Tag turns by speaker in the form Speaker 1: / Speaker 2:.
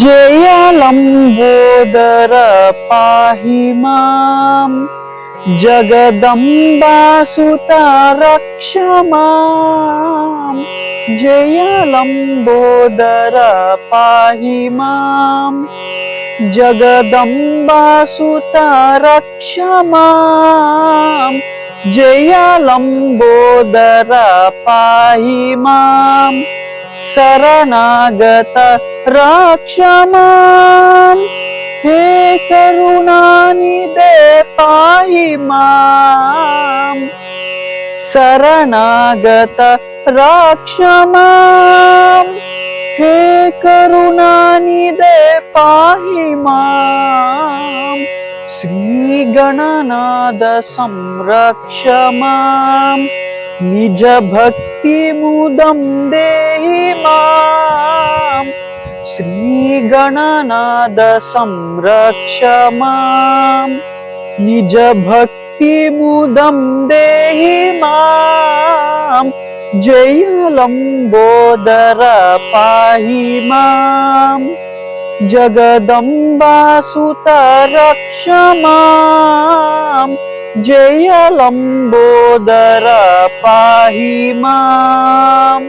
Speaker 1: जय लंबोदर पाहि मां जगदम्बासुता रक्ष मां। जय लंबोदर पाहि मां जगदम्बासुता रक्ष मां। जय लंबोदर पाहि मां शरणागत रक्ष मां। हे करुणानिधे पाहि मां शरणागत रक्ष मां। हे करुणानिधे पाहि मां श्री गणनाथ संरक्ष मां। निज भक्ति मुदं देहि मां श्री गणनाथ संरक्ष मां। निज भक्ति मुदं देहि मां। जय लंबोदर पाहि मां जगदम्बासुता रक्ष मां। जय लंबोदर पाहि मां।